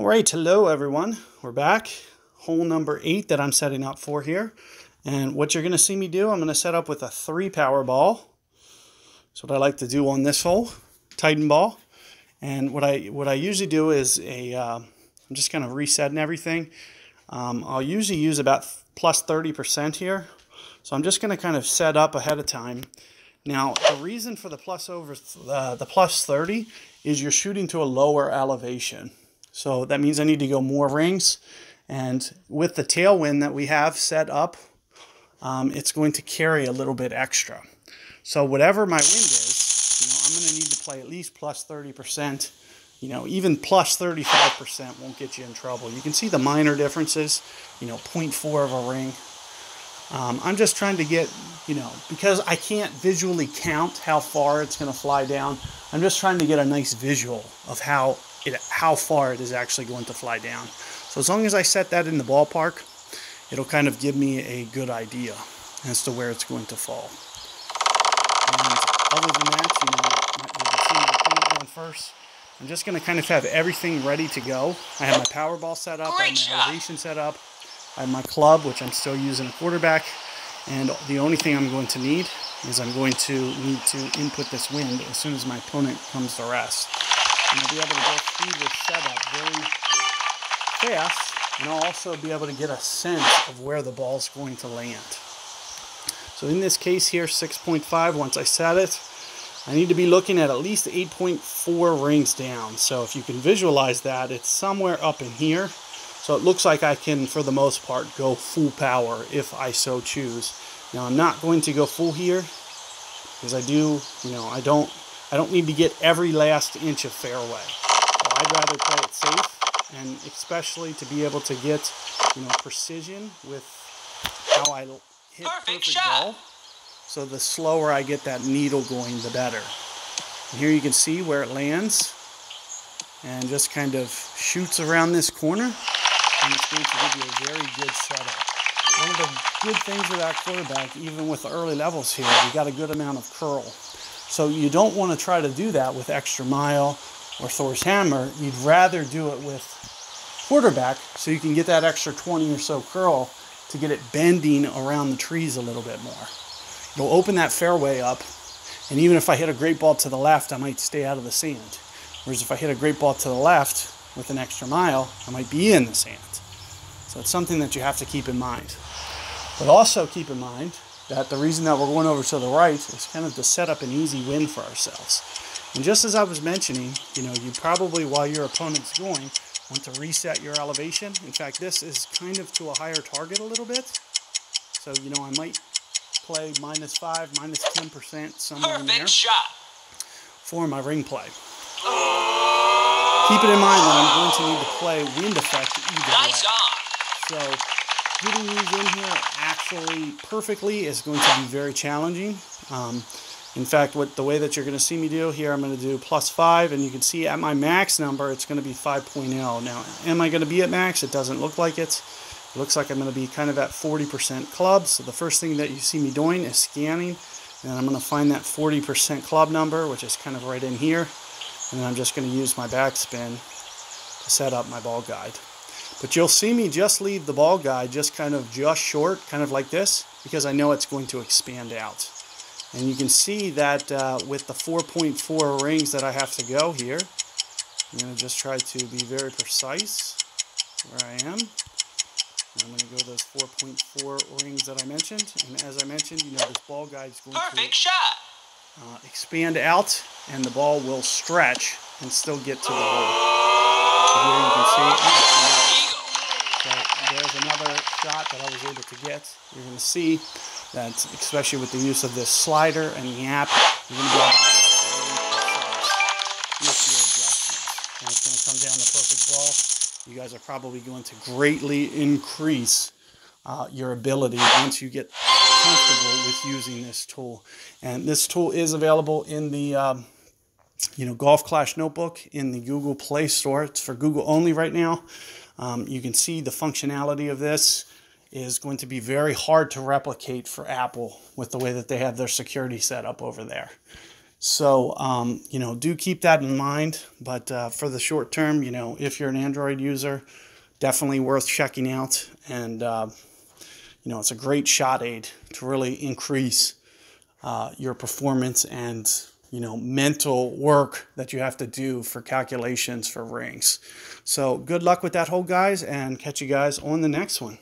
All right, hello everyone. We're back. Hole number 8 that I'm setting up for here. And what you're going to see me do, I'm going to set up with a 3 power ball. That's what I like to do on this hole, Titan ball. And what I usually do is I'm just kind of resetting everything. I'll usually use about plus 30% here. So I'm just going to kind of set up ahead of time. Now, the reason for the plus 30 is you're shooting to a lower elevation. So that means I need to go more rings. And with the tailwind that we have set up, it's going to carry a little bit extra. So whatever my wind is, I'm going to need to play at least plus 30%. Even plus 35% won't get you in trouble. You can see the minor differences, 0.4 of a ring. I'm just trying to get, because I can't visually count how far it's going to fly down, I'm just trying to get a nice visual of how far it is actually going to fly down. So as long as I set that in the ballpark, it'll kind of give me a good idea as to where it's going to fall. And other than that, you can see my opponent going first. I'm just going to kind of have everything ready to go. I have my power ball set up, I have my elevation set up, I have my club, which I'm still using a quarterback, and the only thing I'm going to need is I'm going to need to input this wind as soon as my opponent comes to rest. And I'll be able to go through this setup very fast, and I'll also be able to get a sense of where the ball's going to land. So in this case here, 6.5, once I set it, I need to be looking at least 8.4 rings down. So if you can visualize that, it's somewhere up in here. So it looks like I can, for the most part, go full power if I so choose. Now I'm not going to go full here because I don't need to get every last inch of fairway. So I'd rather play it safe, and especially to be able to get, precision with how I hit perfect ball. So the slower I get that needle going, the better. And here you can see where it lands and just kind of shoots around this corner. And it's going to give you a very good setup. One of the good things with that quarterback, even with the early levels here, we got a good amount of curl. So you don't want to try to do that with Extra Mile or Thor's Hammer. You'd rather do it with quarterback so you can get that extra 20 or so curl to get it bending around the trees a little bit more. It'll open that fairway up, and even if I hit a great ball to the left, I might stay out of the sand. Whereas if I hit a great ball to the left with an Extra Mile, I might be in the sand. So it's something that you have to keep in mind. But also keep in mind that the reason that we're going over to the right is kind of to set up an easy win for ourselves. And just as I was mentioning, you probably, while your opponent's going, want to reset your elevation. In fact, this is kind of to a higher target a little bit. So, I might play -5, -10%, somewhere in there for my ring play. Keep it in mind that I'm going to need to play wind effect either way. So getting these in here actually perfectly is going to be very challenging. In fact, the way that you're going to see me do here, I'm going to do +5, and you can see at my max number, it's going to be 5.0. Now, am I going to be at max? It doesn't look like it. It looks like I'm going to be kind of at 40% club. So the first thing that you see me doing is scanning, and I'm going to find that 40% club number, which is kind of right in here. And then I'm just going to use my backspin to set up my ball guide. But you'll see me just leave the ball guide just short, kind of like this, because I know it's going to expand out. And you can see that with the 4.4 rings that I have to go here, I'm going to just try to be very precise where I am. And I'm going to go those 4.4 rings that I mentioned. And as I mentioned, this ball guide is going to expand out, and the ball will stretch and still get to the hole. So here you can see. So there's another shot that I was able to get. You're going to see that, especially with the use of this slider and the app, you're going to be able to get very precise with your adjustments. And it's going to come down the perfect ball. You guys are probably going to greatly increase your ability once you get comfortable with using this tool. And this tool is available in the Golf Clash Notebook in the Google Play Store. It's for Google only right now. You can see the functionality of this is going to be very hard to replicate for Apple with the way that they have their security set up over there. So, you know, do keep that in mind. But for the short term, you know, if you're an Android user, definitely worth checking out. And, you know, it's a great shot aid to really increase your performance and, you know, mental work that you have to do for calculations for rings. So good luck with that hole, guys, and catch you guys on the next one.